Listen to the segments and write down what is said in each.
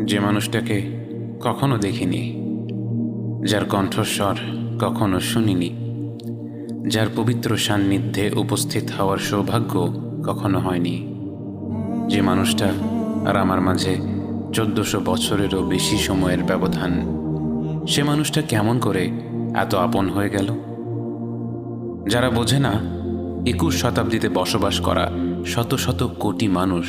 যে মানুষটাকে কখনো দেখিনি, যার কণ্ঠস্বর কখনো শুনিনি, যার পবিত্র সান্নিধ্যে উপস্থিত হওয়ার সৌভাগ্য কখনো হয়নি, যে মানুষটা আর আমার মাঝে 1400 বছরেরও বেশি সময়ের ব্যবধান, সে মানুষটা কেমন করে এত আপন হয়ে গেল? যারা বোঝে না 21 শতাব্দীতে বসবাস করা শত শত কোটি মানুষ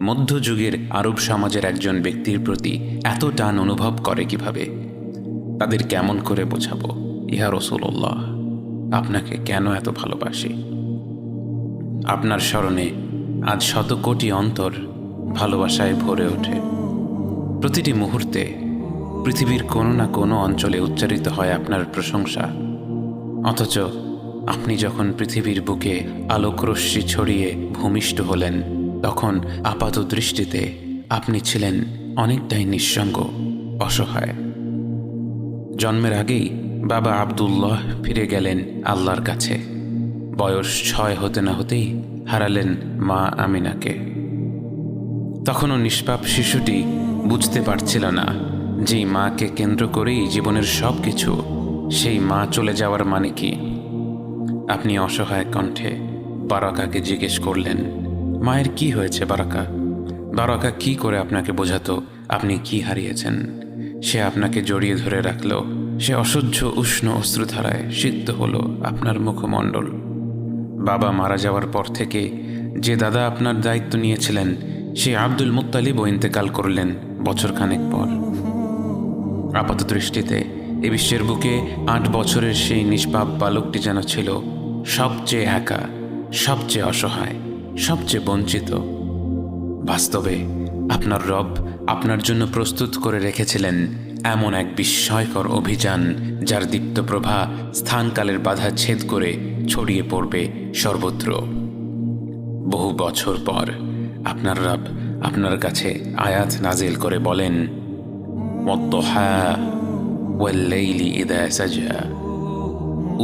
মধ্যযুগের আরব সমাজের একজন ব্যক্তির প্রতি এত টান অনুভব করে কিভাবে, তাদের কেমন করে বোঝাবো ইয়া রাসূলুল্লাহ আপনাকে কেন এত ভালোবাসি? আপনার স্মরণে আজ শত কোটি অন্তর ভালোবাসায় ভরে ওঠে। প্রতিটি মুহূর্তে পৃথিবীর কোনো না কোনো অঞ্চলে উচ্চারিত হয় আপনার প্রশংসা, অথচ আপনি যখন পৃথিবীর বুকে আলোকরশ্মি ছড়িয়ে ভূমিষ্ঠ হলেন, তখন আপাত দৃষ্টিতে আপনি ছিলেন অনেকটাই নিঃসঙ্গ, অসহায়। জন্মের আগেই বাবা আব্দুল্লাহ ফিরে গেলেন আল্লাহর কাছে। বয়স 6 হতে না হতেই হারালেন মা আমিনাকে। তখনও নিষ্পাপ শিশুটি বুঝতে পারছিল না যেই মাকে কেন্দ্র করেই জীবনের সব কিছু, সেই মা চলে যাওয়ার মানে কি। আপনি অসহায় কণ্ঠে বারাকাকে জিজ্ঞেস করলেন, মায়ের কি হয়েছে বারাকা? বারাকা কি করে আপনাকে বোঝাতো আপনি কি হারিয়েছেন? সে আপনাকে জড়িয়ে ধরে রাখল, সে অসহ্য উষ্ণ অশ্রুধারায় সিক্ত হলো আপনার মুখমণ্ডল। বাবা মারা যাওয়ার পর থেকে যে দাদা আপনার দায়িত্ব নিয়েছিলেন, সে আব্দুল মুত্তালিবও ইন্তেকাল করলেন বছরখানেক পর। আপাত দৃষ্টিতে এ বিশ্বের বুকে 8 বছরের সেই নিষ্পাপ বালকটি যেন ছিল সবচেয়ে একা, সবচেয়ে অসহায়, সবচেয়ে বঞ্চিত। বাস্তবে আপনার রব আপনার জন্য প্রস্তুত করে রেখেছিলেন এমন এক বিস্ময়কর অভিযান, যার দীপ্ত প্রভা স্থানকালের বাধা ছেদ করে ছড়িয়ে পড়বে সর্বত্র। বহু বছর পর আপনার রব আপনার কাছে আয়াত নাজিল করে বলেন, ওয়াদ-দুহা ওয়াল-লাইলি ইযা সাজা,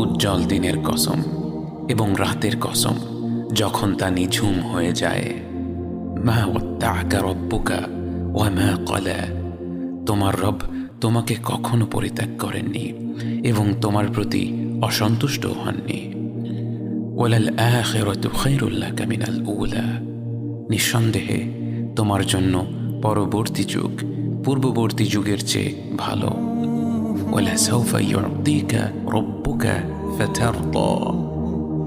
উজ্জ্বল দিনের কসম এবং রাতের কসম যখন তা নিঝুম হয়ে যায়। মা ওয়াদ্দা'আকা রাব্বুকা ওয়া মা ক্বালা, তোমার রব তোমাকে কখনো পরিত্যাগ করেননি এবং তোমার প্রতি অসন্তুষ্ট হননি। ওয়ালাল আখিরাতু খায়রুল লাকা মিনাল উলা, নিঃসন্দেহে তোমার জন্য পরবর্তী যুগ পূর্ববর্তী যুগের চেয়ে ভালো। ওয়ালা সাউফা ইউ'তিকা রাব্বুকা ফাতারদা,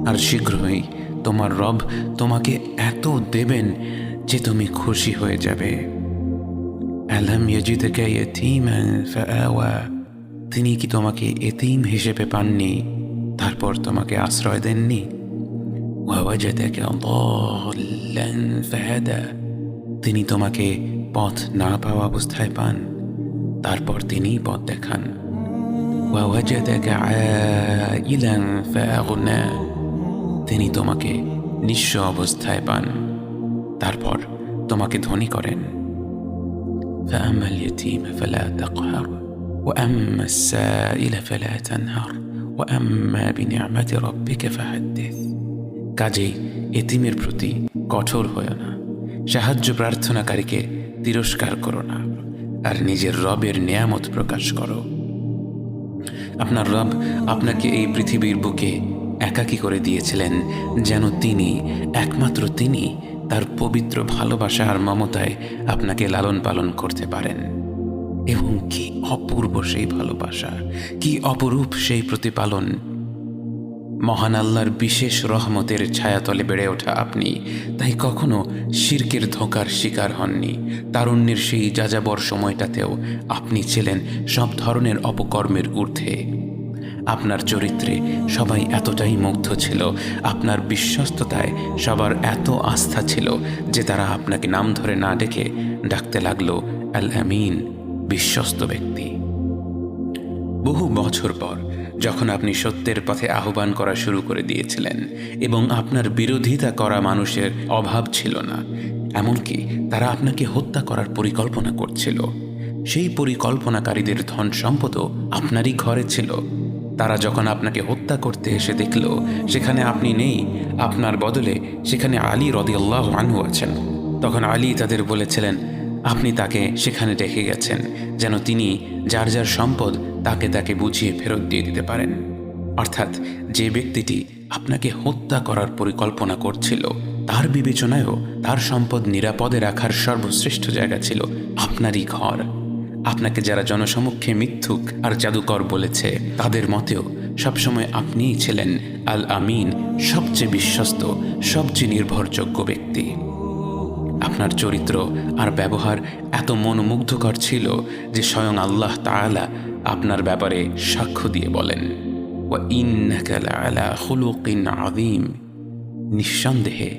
আর শীঘ্রই তোমার রব তোমাকে এত দেবেন যে তুমি খুশি হয়ে যাবে। আলাম ইয়াজিদকা ইয়াতীমান ফাআওয়া, তিনি কি তোমাকে এতিম হিসেবে পাননি, তারপর তোমাকে আশ্রয় দেননি? ওয়া ওয়াজাদাকা দাল্লান ফাহাদা, তিনি তোমাকে পথ না পাওয়া অবস্থায় পান, তারপর তিনিই পথ দেখান। ওয়া ওয়াজাদাকা আইলান ফাআগনা, তিনি তোমাকে নিঃস্ব অবস্থায় পান, তারপর তোমাকে ধনী করেন। فأما اليتيم فلا تقهر وأما السائل فلا تنهر وأما بنعمة ربك فحدث, কাজেই এতিমের প্রতি কঠোর হয়ো না, সাহায্য প্রার্থনাকারীকে তিরস্কার করো না, আর নিজের রবের নেয়ামত প্রকাশ করো। আপনার রব আপনাকে এই পৃথিবীর বুকে একাকী করে দিয়েছিলেন যেন তিনি, একমাত্র তিনি, তার পবিত্র ভালোবাসা আর মমতায় আপনাকে লালন পালন করতে পারেন। এবং কি অপূর্ব সেই ভালোবাসা, কি অপরূপ সেই প্রতিপালন! মহান আল্লাহর বিশেষ রহমতের ছায়াতলে বেড়ে ওঠা আপনি তাই কখনো শিরকের ধোঁকার শিকার হননি। তারুণ্যের সেই যাযাবর সময়টাতেও আপনি ছিলেন সব ধরনের অপকর্মের ঊর্ধ্বে। আপনার চরিত্রে সবাই এতটাই মুগ্ধ ছিল, আপনার বিশ্বস্ততায় সবার এত আস্থা ছিল যে তারা আপনাকে নাম ধরে না ডেকে ডাকতে লাগলো আল আমিন, বিশ্বস্ত ব্যক্তি। বহু বছর পর যখন আপনি সত্যের পথে আহ্বান করা শুরু করে দিয়েছিলেন এবং আপনার বিরোধিতা করা মানুষের অভাব ছিল না, এমনকি তারা আপনাকে হত্যা করার পরিকল্পনা করছিল, সেই পরিকল্পনাকারীদের ধন সম্পদও আপনারই ঘরে ছিল। তারা যখন আপনাকে হত্যা করতে এসে দেখল সেখানে আপনি নেই, আপনার বদলে সেখানে আলী রাদিয়াল্লাহু আনহু আছেন, তখন আলী তাদের বলেছিলেন, আপনি তাকে সেখানে রেখে গেছেন যেন তিনি যার যার সম্পদ তাকে তাকে বুঝিয়ে ফেরত দিয়ে দিতে পারেন। অর্থাৎ যে ব্যক্তিটি আপনাকে হত্যা করার পরিকল্পনা করছিল তার বিবেচনায়ও তার সম্পদ নিরাপদে রাখার সর্বশ্রেষ্ঠ জায়গা ছিল আপনারই ঘর। আপনাকে যারা জনসমক্ষে মিথ্যুক আর জাদুকর বলেছে তাদের মতেও সবসময় আপনিই ছিলেন আল আমিন, সবচেয়ে বিশ্বস্ত, সবচেয়ে নির্ভরযোগ্য ব্যক্তি। আপনার চরিত্র আর ব্যবহার এত মনোমুগ্ধকর ছিল যে স্বয়ং আল্লাহ তাআলা আপনার ব্যাপারে সাক্ষ্য দিয়ে বলেন, ওয়া ইন্নাকা লাআলা খুলুকিন আযীম, নিঃসন্দেহে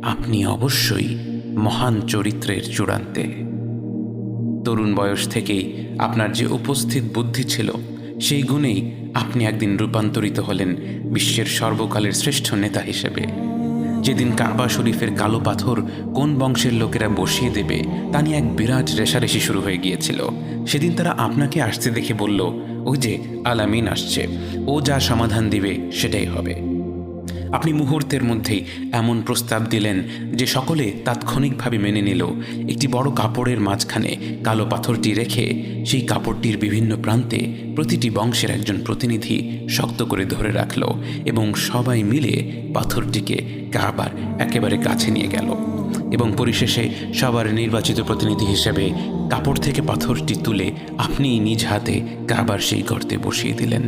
আপনি অবশ্যই মহান চরিত্রের চূড়ান্তে। তরুণ বয়স থেকেই আপনার যে উপস্থিত বুদ্ধি ছিল সেই গুণেই আপনি একদিন রূপান্তরিত হলেন বিশ্বের সর্বকালের শ্রেষ্ঠ নেতা হিসেবে। যেদিন কাবা শরীফের কালো পাথর কোন বংশের লোকেরা বসিয়ে দেবে তা নিয়ে এক বিরাট রেষারেষি শুরু হয়ে গিয়েছিল, সেদিন তারা আপনাকে আসতে দেখে বলল, ওই যে আল আমিন আসছে, ও যা সমাধান দিবে সেটাই হবে। আপনি মুহূর্তের মধ্যেই এমন প্রস্তাব দিলেন যে সকলে তাৎক্ষণিকভাবে মেনে নিল। একটি বড় কাপড়ের মাঝখানে কালো পাথরটি রেখে সেই কাপড়টির বিভিন্ন প্রান্তে প্রতিটি বংশের একজন প্রতিনিধি শক্ত করে ধরে রাখল এবং সবাই মিলে পাথরটিকে কাবার একেবারে কাছে নিয়ে গেল এবং পরিশেষে সবার নির্বাচিত প্রতিনিধি হিসেবে কাপড় থেকে পাথরটি তুলে আপনিই নিজ হাতে কাবার সেই গর্তে বসিয়ে দিলেন।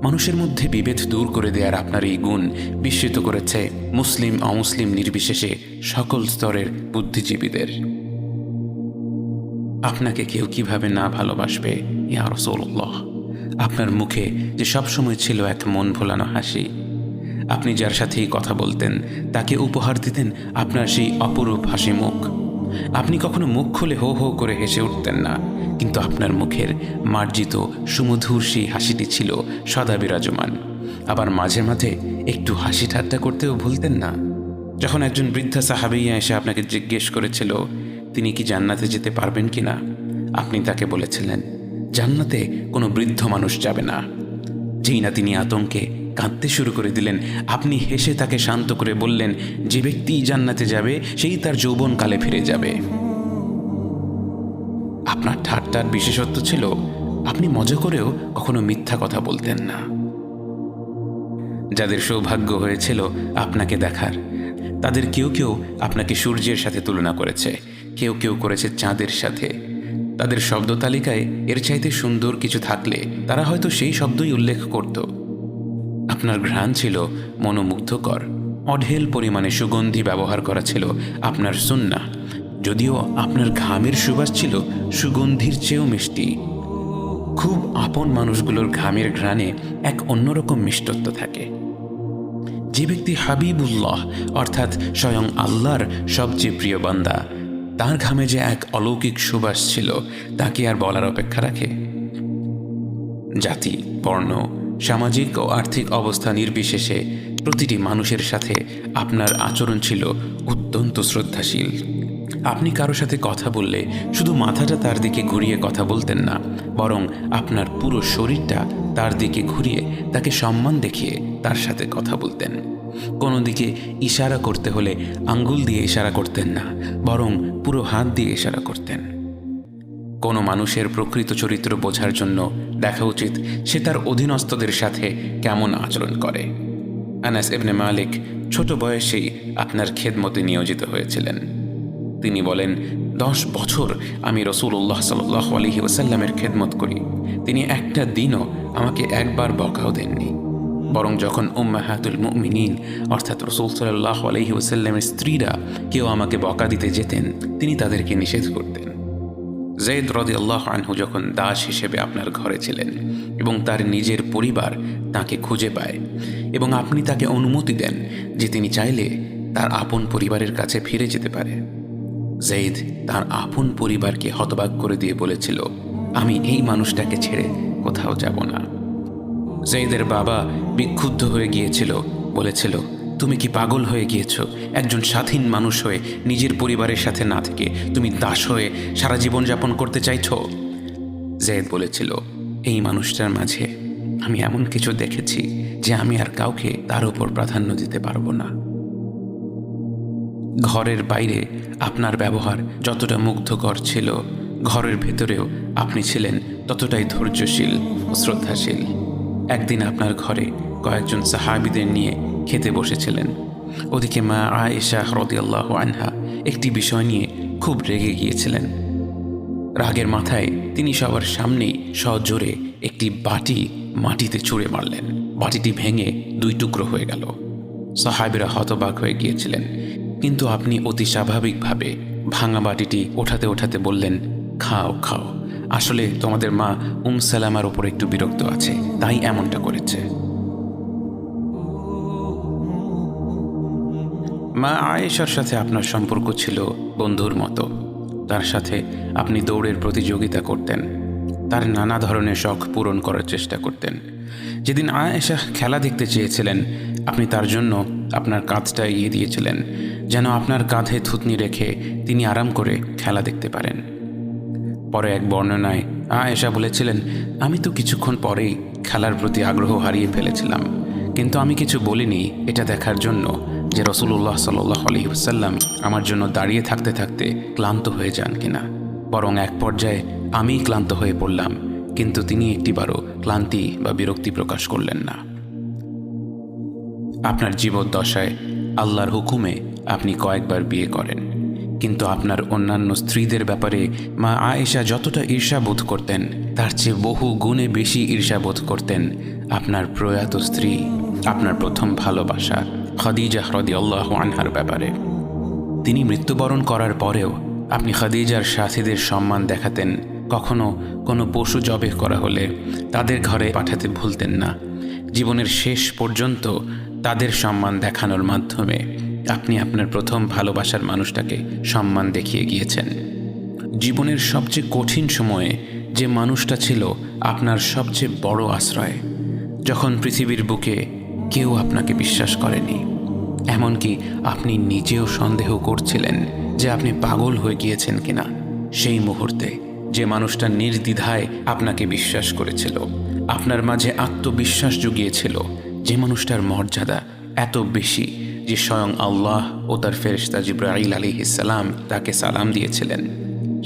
মানুষের মধ্যে বিভেদ দূর করে দেওয়ার আপনার এই গুণ বিস্মিত করেছে মুসলিম অমুসলিম নির্বিশেষে সকল স্তরের বুদ্ধিজীবীদের। আপনাকে কেউ কিভাবে না ভালোবাসবে ইয়া রাসূলুল্লাহ। আপনার মুখে যে সবসময় ছিল এক মন ভোলানো হাসি। আপনি যার সাথেই কথা বলতেন তাকে উপহার দিতেন আপনার সেই অপরূপ হাসি মুখ। আপনি কখনো মুখ খুলে হো হো করে হেসে উঠতেন না, কিন্তু আপনার মুখের মার্জিত সুমধুর সেই হাসিটি ছিল সদা বিরাজমান। আবার মাঝে মাঝে একটু হাসি ঠাট্টা করতেও ভুলতেন না। যখন একজন বৃদ্ধা সাহাবীয়া এসে আপনাকে জিজ্ঞেস করেছিল তিনি কি জান্নাতে যেতে পারবেন কিনা, আপনি তাকে বলেছিলেন জান্নাতে কোনো বৃদ্ধ মানুষ যাবে না। যেই না তিনি আতঙ্কে কাঁদতে শুরু করে দিলেন, আপনি হেসে তাকে শান্ত করে বললেন, যে ব্যক্তি জান্নাতে যাবে সেই তার যৌবনকালে ফিরে যাবে। আপনার ঠাট্টার বিশেষত্ব ছিল আপনি মজা করেও কখনো মিথ্যা কথা বলতেন না। যাদের সৌভাগ্য হয়েছিল আপনাকে দেখার, তাদের কেউ কেউ আপনাকে সূর্যের সাথে তুলনা করেছে, কেউ কেউ করেছে চাঁদের সাথে। তাদের শব্দ তালিকায় এর চাইতে সুন্দর কিছু থাকলে তারা হয়তো সেই শব্দই উল্লেখ করত। আপনার ঘ্রাণ ছিল মনোমুগ্ধকর, অঢেল পরিমাণে সুগন্ধি ব্যবহার করা ছিল আপনার সুন্নাহ, যদিও আপনার ঘামের সুবাস ছিল সুগন্ধির চেয়েও মিষ্টি। খুব আপন মানুষগুলোর ঘামের ঘ্রাণে এক অন্যরকম মিষ্টত্ব থাকে। যে ব্যক্তি হাবিবুল্লাহ অর্থাৎ স্বয়ং আল্লাহর সবচেয়ে প্রিয় বান্দা, তার ঘামে যে এক অলৌকিক সুবাস ছিল তাকে আর বলার অপেক্ষা রাখে। জাতি, বর্ণ, সামাজিক ও আর্থিক অবস্থা নির্বিশেষে প্রতিটি মানুষের সাথে আপনার আচরণ ছিল অত্যন্ত শ্রদ্ধাশীল। আপনি কারো সাথে কথা বললে শুধু মাথাটা তার দিকে ঘুরিয়ে কথা বলতেন না, বরং আপনার পুরো শরীরটা তার দিকে ঘুরিয়ে তাকে সম্মান দেখিয়ে তার সাথে কথা বলতেন। কোনো দিকে ইশারা করতে হলে আঙ্গুল দিয়ে ইশারা করতেন না, বরং পুরো হাত দিয়ে ইশারা করতেন। কোনো মানুষের প্রকৃত চরিত্র বোঝার জন্য দেখা উচিত সে তার অধীনস্থদের সাথে কেমন আচরণ করে। আনাস ইবনে মালিক ছোট বয়সেই আপনার খেদমতে নিয়োজিত হয়েছিলেন। তিনি বলেন, 10 বছর আমি রাসূলুল্লাহ সাল্লাল্লাহু আলাইহি ওয়াসাল্লামের খেদমত করি। তিনি একটা দিনও আমাকে একবার বকাও দেননি, বরং যখন উম্মাহাতুল মুমিনিন অর্থাৎ রাসূল সাল্লাল্লাহু আলাইহি ওয়াসাল্লামের স্ত্রীরা কেউ আমাকে বকা দিতে যেতেন তিনি তাদেরকে নিষেধ করতেন। যায়েদ রাদিয়াল্লাহু আনহু যখন দাস হিসেবে আপনার ঘরে ছিলেন এবং তার নিজের পরিবার তাকে খুঁজে পায় এবং আপনি তাকে অনুমতি দেন যে তিনি চাইলে তার আপন পরিবারের কাছে ফিরে যেতে পারে, যায়েদ তার আপন পরিবারকে হতবাক করে দিয়ে বলেছিল, আমি এই মানুষটাকে ছেড়ে কোথাও যাব না। যায়েদের বাবা বিক্ষুব্ধ হয়ে গিয়েছিল, বলেছিল, তুমি কি পাগল হয়ে গিয়েছ? একজন স্বাধীন মানুষ হয়ে নিজের পরিবারের সাথে না থেকে তুমি দাস হয়ে সারা জীবন যাপন করতে চাইছ? যায়েদ বলেছিল, এই মানুষটার মাঝে আমি এমন কিছু দেখেছি যে আমি আর কাউকে তার উপর প্রাধান্য দিতে পারবো না। ঘরের বাইরে আপনার ব্যবহার যতটা মুগ্ধকর ছিল, ঘরের ভেতরেও আপনি ছিলেন ততটাই ধৈর্যশীল ও শ্রদ্ধাশীল। একদিন আপনার ঘরে কয়েকজন সাহাবীদের নিয়ে খেতে বসেছিলেন। ওদিকে মা আয়েশা রাদিয়াল্লাহু আনহা একটি বিষয় নিয়ে খুব রেগে গিয়েছিলেন। রাগের মাথায় তিনি সবার সামনেই সজোরে একটি বাটি মাটিতে ছুঁড়ে মারলেন। বাটিটি ভেঙে 2 টুকরো হয়ে গেল। সাহাবীরা হতবাক হয়ে গিয়েছিলেন, কিন্তু আপনি অতি স্বাভাবিকভাবে ভাঙা বাটিটি ওঠাতে ওঠাতে বললেন, খাও খাও, আসলে তোমাদের মা সালামার ওপর একটু বিরক্ত আছে, তাই এমনটা করেছে। মা আয়েশার সাথে আপনার সম্পর্ক ছিল বন্ধুর মতো। তার সাথে আপনি দৌড়ের প্রতিযোগিতা করতেন, তার নানা ধরনের শখ পূরণ করার চেষ্টা করতেন। যেদিন আয়েশা খেলা দেখতে চেয়েছিলেন, আপনি তার জন্য আপনার কাঁধটা এগিয়ে দিয়েছিলেন, যেন আপনার কাঁধে থুতনি রেখে তিনি আরাম করে খেলা দেখতে পারেন। পরে এক বর্ণনায় আয়েশা বলেছিলেন, আমি তো কিছুক্ষণ পরেই খেলার প্রতি আগ্রহ হারিয়ে ফেলেছিলাম, কিন্তু আমি কিছু বলিনি এটা দেখার জন্য যে রাসূলুল্লাহ সাল্লাল্লাহু আলাইহি ওয়াসাল্লাম আমার জন্য দাঁড়িয়ে থাকতে থাকতে ক্লান্ত হয়ে যান কিনা। বরং এক পর্যায়ে আমিই ক্লান্ত হয়ে পড়লাম, কিন্তু তিনি একটিবারও ক্লান্তি বা বিরক্তি প্রকাশ করলেন না। আপনার জীবদ্দশায় আল্লাহর হুকুমে আপনি কয়েকবার বিয়ে করেন, কিন্তু আপনার অন্যান্য স্ত্রীদের ব্যাপারে মা আয়েশা যতটা ঈর্ষাবোধ করতেন, তার চেয়ে বহু গুণে বেশি ঈর্ষাবোধ করতেন আপনার প্রয়াত স্ত্রী, আপনার প্রথম ভালোবাসা খাদিজা রাদিয়াল্লাহু আনহার ব্যাপারে। তিনি মৃত্যুবরণ করার পরেও আপনি খাদিজার সাথীদের সম্মান দেখাতেন। কখনো কোনো পশু জবেহ করা হলে তাদের ঘরে পাঠাতে ভুলতেন না। জীবনের শেষ পর্যন্ত তাদের সম্মান দেখানোর মাধ্যমে আপনি আপনার প্রথম ভালোবাসার মানুষটাকে সম্মান দেখিয়ে গিয়েছেন। জীবনের সবচেয়ে কঠিন সময়ে যে মানুষটা ছিল আপনার সবচেয়ে বড় আশ্রয়, যখন পৃথিবীর বুকে কেউ আপনাকে বিশ্বাস করেনি, এমনকি আপনি নিজেও সন্দেহ করছিলেন যে আপনি পাগল হয়ে গিয়েছেন কিনা, সেই মুহূর্তে যে মানুষটা নির্দ্বিধায় আপনাকে বিশ্বাস করেছিল, আপনার মাঝে আত্মবিশ্বাস জুগিয়েছিল, যে মানুষটার মর্যাদা এত বেশি যে স্বয়ং আল্লাহ ও তার ফেরেশতা জিবরাইল আলাইহিস সালাম তাকে সালাম দিয়েছিলেন,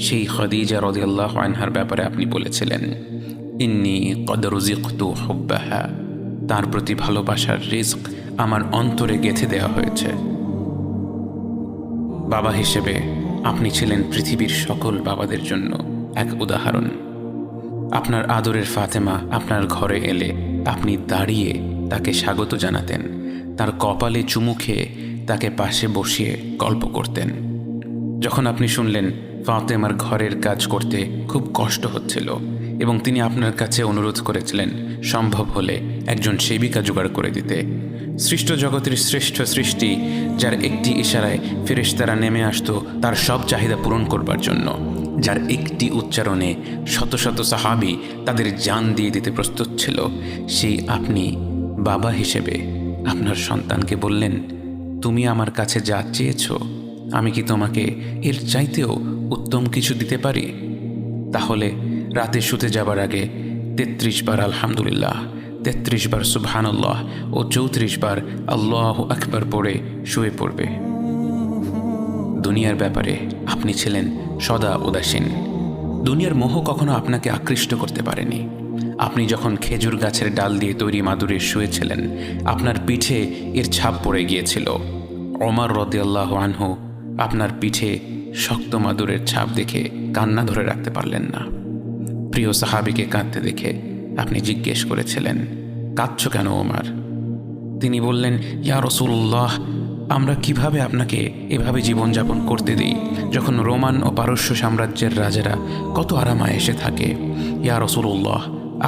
সেই খাদিজা রাদিয়াল্লাহু আনহার ব্যাপারে আপনি বলেছিলেন, ইন্নী কদ রুজিকতু হুব্বাহা, তার প্রতি ভালোবাসার রিজক আমার অন্তরে গেঁথে দেওয়া হয়েছে। বাবা হিসেবে আপনি ছিলেন পৃথিবীর সকল বাবাদের জন্য এক উদাহরণ। আপনার আদরের ফাতেমা আপনার ঘরে এলে আপনি দাঁড়িয়ে তাকে স্বাগত জানাতেন, তার কপালে চুমু খেয়ে তাকে পাশে বসিয়ে গল্প করতেন। যখন আপনি শুনলেন ফাতেমার ঘরের কাজ করতে খুব কষ্ট হচ্ছিল এবং তিনি আপনার কাছে অনুরোধ করেছিলেন সম্ভব হলে একজন সেবিকা জোগাড় করে দিতে, সৃষ্ট জগতের শ্রেষ্ঠ সৃষ্টি যার একটি ইশারায় ফেরেশতারা নেমে আসতো তার সব চাহিদা পূরণ করবার জন্য, যার একটি উচ্চারণে শত শত সাহাবী তাদের জান দিয়ে দিতে প্রস্তুত ছিল, সেই আপনি বাবা হিসেবে আপনার সন্তানকে বললেন, তুমি আমার কাছে যা চেয়েছ আমি কি তোমাকে এর চাইতেও উত্তম কিছু দিতে পারি? তাহলে রাতে শুতে যাবার আগে 33 বার আলহামদুলিল্লাহ, 33 বার সুবহানাল্লাহ ও 34 বার আল্লাহু আকবার পড়ে শুয়ে পড়বে। দুনিয়ার ব্যাপারে আপনি ছিলেন সদা উদাসীন। দুনিয়ার মোহ কখনো আপনাকে আকৃষ্ট করতে পারেনি। আপনি যখন খেজুর গাছের ডাল দিয়ে তৈরি মাদুরে শুয়েছিলেন, আপনার পিঠে এর ছাপ পড়ে গিয়েছিল। ওমর রাদিয়াল্লাহু আনহু আপনার পিঠে শক্ত মাদুরের ছাপ দেখে কান্না ধরে রাখতে পারলেন না। প্রিয় সাহাবীকে কাঁদতে দেখে আপনি জিজ্ঞেস করেছিলেন, কাঁদছ কেন ওমর? তিনি বললেন, ইয়া রাসূলুল্লাহ, আমরা কিভাবে আপনাকে এভাবে জীবনযাপন করতে দিই যখন রোমান ও পারস্য সাম্রাজ্যের রাজারা কত আরামায় এসে থাকে? ইয়া রাসূলুল্লাহ,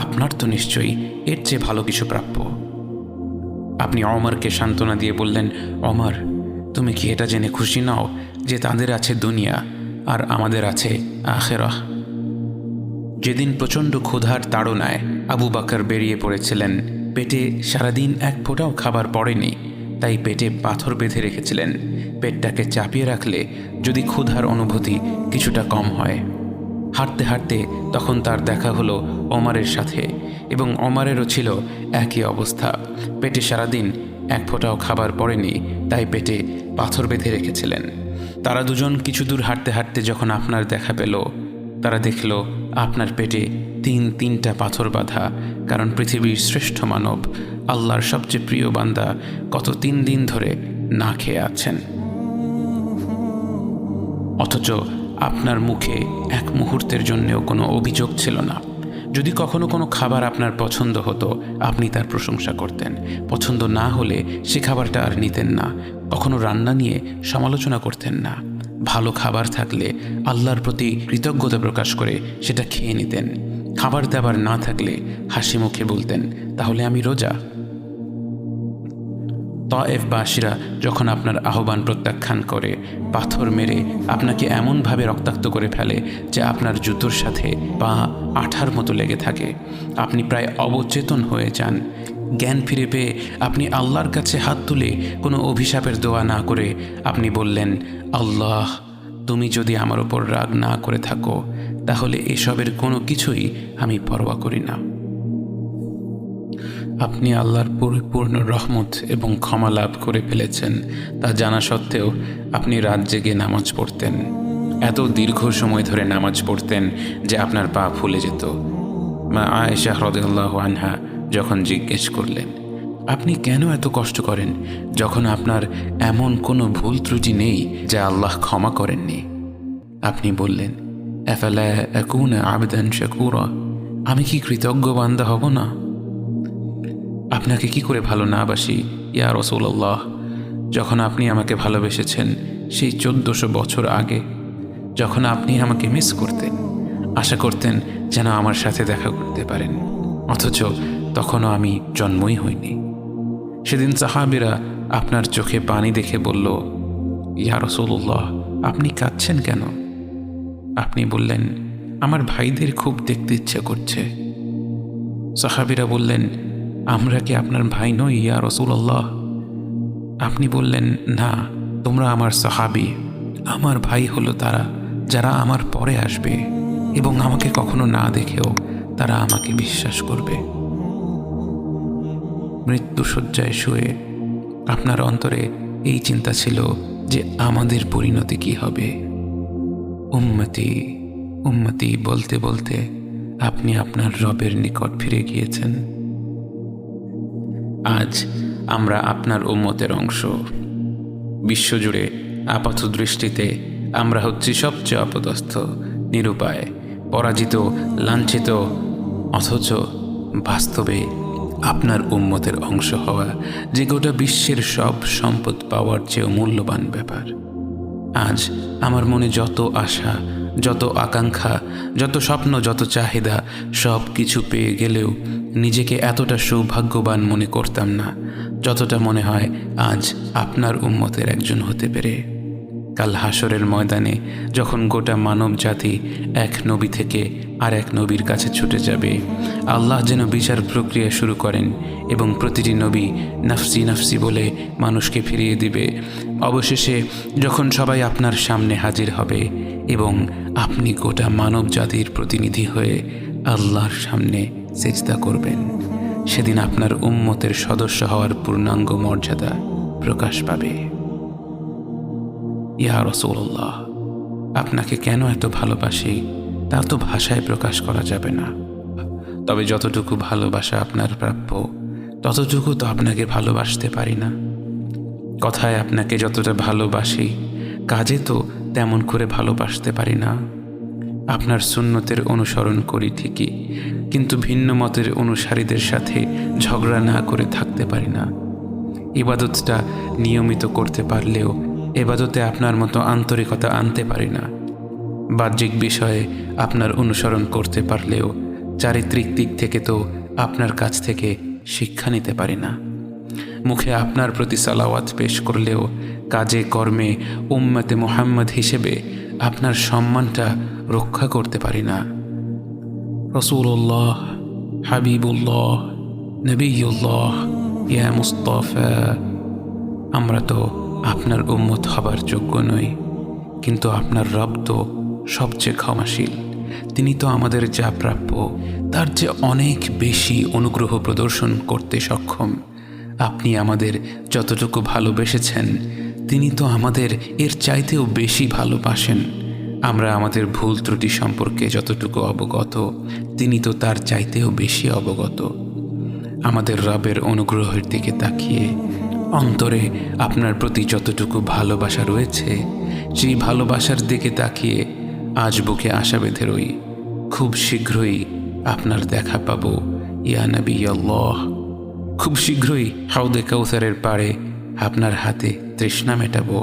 আপনার তো নিশ্চয়ই এর চেয়ে ভালো কিছু প্রাপ্য। আপনি ওমরকে সান্ত্বনা দিয়ে বললেন, ওমর, তুমি কি এটা জেনে খুশি নাও যে তাদের আছে দুনিয়া আর আমাদের আছে আখিরাহ? যেদিন প্রচণ্ড ক্ষুধার তাড়নায় আবু বকর বেরিয়ে পড়েছিলেন, পেটে সারাদিন এক ফোঁটাও খাবার পড়েনি, তাই পেটে পাথর বেঁধে রেখেছিলেন, পেটটাকে চাপিয়ে রাখলে যদি ক্ষুধার অনুভূতি কিছুটা কম হয়। হাঁটতে হাঁটতে তখন তার দেখা হলো ওমরের সাথে, এবং ওমরেরও ছিল একই অবস্থা। পেটে সারাদিন এক ফোঁটাও খাবার পড়েনি, তাই পেটে পাথর বেঁধে রেখেছিলেন। তারা দুজন কিছু দূর হাঁটতে হাঁটতে যখন আপনার দেখা পেল, তারা দেখল আপনার পেটে তিনটা পাথর বাঁধা, কারণ পৃথিবীর শ্রেষ্ঠ মানব, আল্লাহর সবচেয়ে প্রিয় বান্দা গত 3 দিন ধরে না খেয়ে আছেন। অথচ আপনার মুখে এক মুহূর্তের জন্যেও কোনো অভিযোগ ছিল না। যদি কখনো কোনো খাবার আপনার পছন্দ হতো, আপনি তার প্রশংসা করতেন। পছন্দ না হলে সে খাবারটা আর নিতেন না। কখনো রান্না নিয়ে সমালোচনা করতেন না। ভালো খাবার থাকলে আল্লাহর প্রতি কৃতজ্ঞতা প্রকাশ করে সেটা খেয়ে নিতেন। খাবার দাবার না থাকলে হাসি মুখে বলতেন, তাহলে আমি রোজা। তায়েফবাসীরা যখন আপনার আহ্বান প্রত্যাখ্যান করে, পাথর মেরে আপনাকে এমনভাবে রক্তাক্ত করে ফেলে যে আপনার জুতোর সাথে পা আঠার মতো লেগে থাকে, আপনি প্রায় অবচেতন হয়ে যান। জ্ঞান ফিরে পেয়ে আপনি আল্লাহর কাছে হাত তুলে কোনো অভিশাপের দোয়া না করে আপনি বললেন, আল্লাহ, তুমি যদি আমার ওপর রাগ না করে থাকো, তাহলে এসবের কোনো কিছুই আমি পরোয়া করি না। আপনি আল্লাহর পরিপূর্ণ রহমত এবং ক্ষমা লাভ করে ফেলেছেন, তা জানা সত্ত্বেও আপনি রাত জেগে নামাজ পড়তেন। এত দীর্ঘ সময় ধরে নামাজ পড়তেন যে আপনার পা ফুলে যেত। মা আয়েশা রাদিয়াল্লাহু আনহা যখন জিজ্ঞেস করলেন, আপনি কেন এত কষ্ট করেন যখন আপনার এমন কোনো ভুল ত্রুটি নেই যা আল্লাহ ক্ষমা করেননি? আপনি বললেন, আফালা আকুনা আবদান শাকুরা, আমি কি কৃতজ্ঞ বান্দা হব না? আপনাকে কি করে ভালো না বাসি ইয়া রাসূলুল্লাহ, যখন আপনি আমাকে ভালোবেসেছেন সেই 1400 বছর আগে, যখন আপনি আমাকে মিস করতেন, আশা করতেন যেন আমার সাথে দেখা করতে পারেন, অথচ তখনও আমি জন্মই হইনি। সেদিন সাহাবীরা আপনার চোখে পানি দেখে বলল, ইয়া রাসূলুল্লাহ, আপনি কাঁদছেন কেন? আপনি বললেন, আমার ভাইদের খুব দেখতে ইচ্ছে করছে। সাহাবীরা বললেন, আমরা কি আপনার ভাই নই ইয়া রাসূলুল্লাহ? আপনি বললেন, না, তোমরা আমার সাহাবী। আমার ভাই হলো তারা যারা আমার পরে আসবে এবং আমাকে কখনো না দেখেও তারা আমাকে বিশ্বাস করবে। মৃত্যুশয্যায় শুয়ে আপনার অন্তরে এই চিন্তা ছিল যে আমাদের পরিণতি কি হবে। উম্মতি উম্মতি বলতে বলতে আপনি আপনার রবের নিকট ফিরে গিয়েছেন। আজ আমরা আপনার উম্মতের অংশ। বিশ্বজুড়ে আপাত দৃষ্টিতে আমরা হচ্ছি সবচেয়ে অপদস্থ, নিরুপায়, পরাজিত, লাঞ্ছিত, অথচ বাস্তবে আপনার উম্মতের অংশ হওয়া যে গোটা বিশ্বের সব সম্পদ পাওয়ার চেয়েও মূল্যবান ব্যাপার। আজ আমার মনে যত আশা, যত আকাঙ্ক্ষা, যত স্বপ্ন, যত চাহিদা, সব কিছু পেয়ে গেলেও নিজেকে এতটা সৌভাগ্যবান মনে করতাম না যতটা মনে হয় আজ আপনার উম্মতের একজন হতে পেরে। কাল হাসরের ময়দানে যখন গোটা মানব জাতি এক নবী থেকে আর এক নবীর কাছে ছুটে যাবে, আল্লাহ যেন বিচার প্রক্রিয়া শুরু করেন এবং প্রতিটি নবী নাফসি নাফসি বলে মানুষকে ফিরিয়ে দিবে। অবশেষে যখন সবাই আপনার সামনে হাজির হবে এবং আপনি গোটা মানব জাতির প্রতিনিধি হয়ে আল্লাহর সামনে সিজদা করবেন, সেদিন আপনার উম্মতের সদস্য হওয়ার পূর্ণাঙ্গ মর্যাদা প্রকাশ পাবে। ইয়া রাসূলুল্লাহ, আপনাকে কেন এত ভালোবাসি তা তো ভাষায় প্রকাশ করা যাবে না। তবে যতটুকু ভালোবাসা আপনার প্রাপ্য ততটুকু তো আপনাকে ভালোবাসতে পারি না। কথায় আপনাকে যতটা ভালোবাসি, কাজে তো তেমন করে ভালোবাসতে পারি না। আপনার সুন্নতের অনুসরণ করি ঠিকই, কিন্তু ভিন্ন মতের অনুসারীদের সাথে ঝগড়া না করে থাকতে পারি না। ইবাদতটা নিয়মিত করতে পারলেও এবাদতে আপনার মতো আন্তরিকতা আনতে পারি না। বাহ্যিক বিষয়ে আপনার অনুসরণ করতে পারলেও চারিত্রিক দিক থেকে তো আপনার কাছ থেকে শিক্ষা নিতে পারি না। মুখে আপনার প্রতি সালাওয়াত পেশ করলেও কাজে কর্মে উম্মতে মুহাম্মদ হিসেবে আপনার সম্মানটা রক্ষা করতে পারি না। রাসূলুল্লাহ, হাবিবুল্লাহ, নবিয়ুল্লাহ, ইয়া মুস্তাফা, আমরা তো আপনার উম্মত হবার যোগ্য নই, কিন্তু আপনার রব তো সবচেয়ে ক্ষমাশীল। তিনি তো আমাদের যা প্রাপ্য তার চেয়ে অনেক বেশি অনুগ্রহ প্রদর্শন করতে সক্ষম। আপনি আমাদের যতটুকু ভালোবেসেছেন তিনি তো আমাদের এর চাইতেও বেশি ভালোবাসেন। আমরা আমাদের ভুল ত্রুটি সম্পর্কে যতটুকু অবগত তিনি তো তার চাইতেও বেশি অবগত। আমাদের রবের অনুগ্রহের দিকে তাকিয়ে অন্তরে আপনার প্রতি যতটুকু ভালোবাসা রয়েছে সেই ভালোবাসার দিকে তাকিয়ে আজ বুকে আশা বেঁধে রই, খুব শীঘ্রই আপনার দেখা পাবো ইয়া নবী আল্লাহ। খুব শীঘ্রই হাউদে কাউসারের পাড়ে আপনার হাতে তৃষ্ণা মেটাবো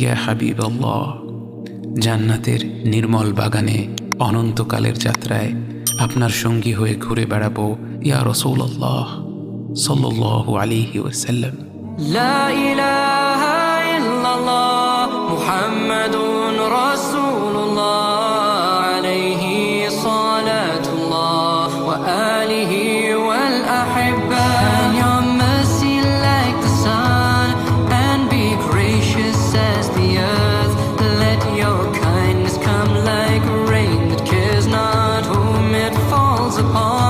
ইয়া হাবিব আল্লাহ। জান্নাতের নির্মল বাগানে অনন্তকালের যাত্রায় আপনার সঙ্গী হয়ে ঘুরে বেড়াবো ইয়া রাসূলুল্লাহ সাল্লাল্লাহু আলাইহি ওয়াসাল্লাম। লা ইলাহা ইল্লাল্লাহ মুহাম্মাদুর রাসূলুল্লাহ আলাইহি সালাতুল্লাহ ওয়া আলিহি ওয়াল আহিব্বা। Your mercy like the sun and be gracious as the earth. Let your kindness come like rain that cares not whom it falls upon.